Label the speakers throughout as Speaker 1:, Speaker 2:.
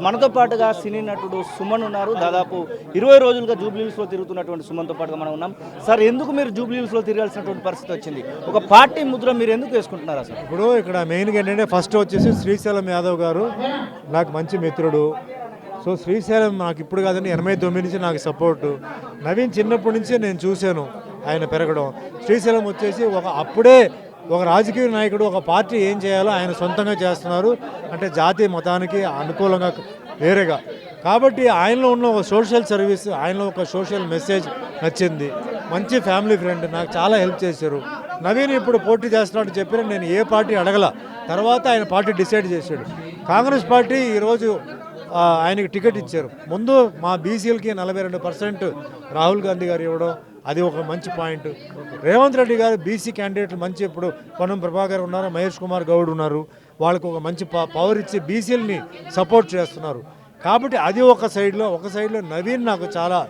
Speaker 1: మనతో పాటుగా సినీ నటుడు సుమన్ ఉన్నారు. దాదాపు 20 రోజులుగా జూబ్లీహిల్స్లో తిరుగుతున్నటువంటి సుమన్తో పాటుగా మనం ఉన్నాం. సార్, ఎందుకు మీరు జూబ్లీహిల్స్లో తిరగాల్సినటువంటి పరిస్థితి వచ్చింది? ఒక పార్టీ ముద్ర మీరు ఎందుకు వేసుకుంటున్నారు అసలు?
Speaker 2: ఇప్పుడు ఇక్కడ మెయిన్గా ఏంటంటే ఫస్ట్ వచ్చేసి శ్రీశైలం యాదవ్ గారు నాకు మంచి మిత్రుడు. సో శ్రీశైలం నాకు ఇప్పుడు కాదని 89 నుంచి నాకు సపోర్టు. నవీన్ చిన్నప్పటి నుంచి నేను చూశాను ఆయన పెరగడం. శ్రీశైలం వచ్చేసి అప్పుడే ఒక రాజకీయ నాయకుడు ఒక పార్టీ ఏం చేయాలో ఆయన సొంతంగా చేస్తున్నారు అంటే జాతీయ మతానికి అనుకూలంగా వేరేగా. కాబట్టి ఆయనలో ఉన్న ఒక సోషల్ సర్వీస్, ఆయనలో ఒక సోషల్ మెసేజ్ నచ్చింది. మంచి ఫ్యామిలీ ఫ్రెండ్, నాకు చాలా హెల్ప్ చేశారు. నవీన్ ఇప్పుడు పోటీ చేస్తున్నట్టు చెప్పిన నేను ఏ పార్టీ అడగల. తర్వాత ఆయన పార్టీ డిసైడ్ చేశాడు. కాంగ్రెస్ పార్టీ ఈరోజు ఆయనకి టికెట్ ఇచ్చారు. ముందు మా బీసీలకి 42% రాహుల్ గాంధీ గారు ఇవ్వడం అది ఒక మంచి పాయింట్. రేవంత్ రెడ్డి గారు బీసీ క్యాండిడేట్లు మంచి, ఇప్పుడు పొన్నం ప్రభాకర్ ఉన్నారు, మహేష్ కుమార్ గౌడ్ ఉన్నారు, వాళ్ళకు ఒక మంచి పవర్ ఇచ్చి బీసీలని సపోర్ట్ చేస్తున్నారు. కాబట్టి అది ఒక సైడ్లో నవీన్ నాకు చాలా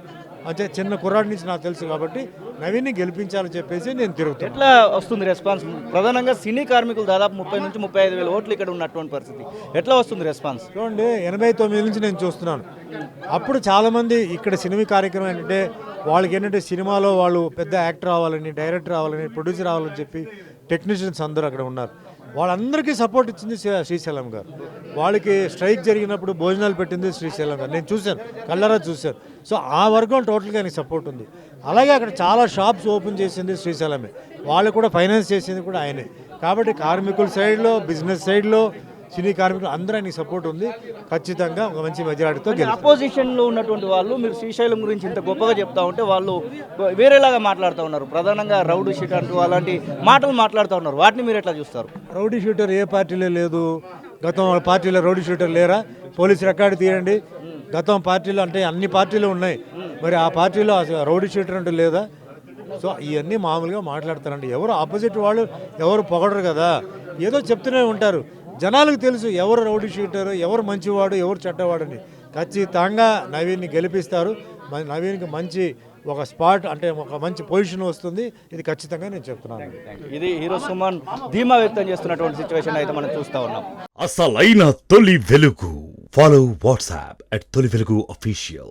Speaker 2: అంటే చిన్న కుర్రాడి నుంచి నాకు తెలుసు కాబట్టి నవీన్ని గెలిపించాలని చెప్పేసి నేను తిరుగుతాను.
Speaker 1: ఎట్లా వస్తుంది రెస్పాన్స్? ప్రధానంగా సినీ కార్మికులు దాదాపు 30 నుంచి 35 వేల ఓట్లు ఇక్కడ ఉన్నటువంటి పరిస్థితి. ఎట్లా వస్తుంది రెస్పాన్స్?
Speaker 2: చూడండి, 89 నుంచి నేను చూస్తున్నాను. అప్పుడు చాలామంది ఇక్కడ సినిమా కార్యక్రమం ఏంటంటే వాళ్ళకి ఏంటంటే సినిమాలో వాళ్ళు పెద్ద యాక్టర్ అవ్వాలని, డైరెక్టర్ అవ్వాలని, ప్రొడ్యూసర్ అవ్వాలని చెప్పి టెక్నీషియన్స్ అందరూ అక్కడ ఉన్నారు. వాళ్ళందరికీ సపోర్ట్ ఇచ్చింది శ్రీశైలం గారు. వాళ్ళకి స్ట్రైక్ జరిగినప్పుడు భోజనాలు పెట్టింది శ్రీశైలం గారు. నేను చూశాను, కళ్ళారా చూశాను. సో ఆ వర్గం టోటల్గా ఆయనకి సపోర్ట్ ఉంది. అలాగే అక్కడ చాలా షాప్స్ ఓపెన్ చేసింది శ్రీశైలమే. వాళ్ళు కూడా ఫైనాన్స్ చేసింది కూడా ఆయనే. కాబట్టి కార్మికుల సైడ్లో, బిజినెస్ సైడ్లో, సినీ కార్మికులు అందరూ ఆయనకి సపోర్ట్ ఉంది. ఖచ్చితంగా ఒక మంచి మెజారిటీతో
Speaker 1: అపోజిషన్లో ఉన్నటువంటి వాళ్ళు మీరు శ్రీశైలం గురించి ఇంత గొప్పగా చెప్తా ఉంటే వాళ్ళు వేరేలాగా మాట్లాడుతూ ఉన్నారు. ప్రధానంగా రౌడీ షీట్ అంటూ అలాంటి మాటలు మాట్లాడుతూ ఉన్నారు. వాటిని మీరు ఎట్లా చూస్తారు?
Speaker 2: రౌడీ షూటర్ ఏ పార్టీలో లేదు. గతం పార్టీలో రౌడీ షూటర్ లేరా? పోలీసు రికార్డు తీయండి. గతం పార్టీలో అంటే అన్ని పార్టీలు ఉన్నాయి, మరి ఆ పార్టీలో రౌడీ షూటర్ అంటూ లేదా? సో ఇవన్నీ మామూలుగా మాట్లాడతారండి. ఎవరు ఆపోజిట్ వాళ్ళు ఎవరు పొగడరు కదా, ఏదో చెప్తూనే ఉంటారు. జనాలకు తెలుసు ఎవరు రౌడీ షీటర్, ఎవరు మంచివాడు, ఎవరు చెడ్డవాడని. ఖచ్చితంగా నవీన్ని గెలిపిస్తారు. నవీన్కి మంచి ఒక స్పాట్ అంటే ఒక మంచి పొజిషన్ వస్తుంది. ఇది ఖచ్చితంగా నేను చెప్తున్నాను.
Speaker 1: ఇది హీరో సుమన్ ధీమా వ్యక్తం చేస్తున్నటువంటి సిచ్యువేషన్ అయితే మనం చూస్తూ ఉన్నాం.
Speaker 3: అసలైన తొలి వెలుగు. ఫాలో వాట్సాప్ @తొలి వెలుగు official.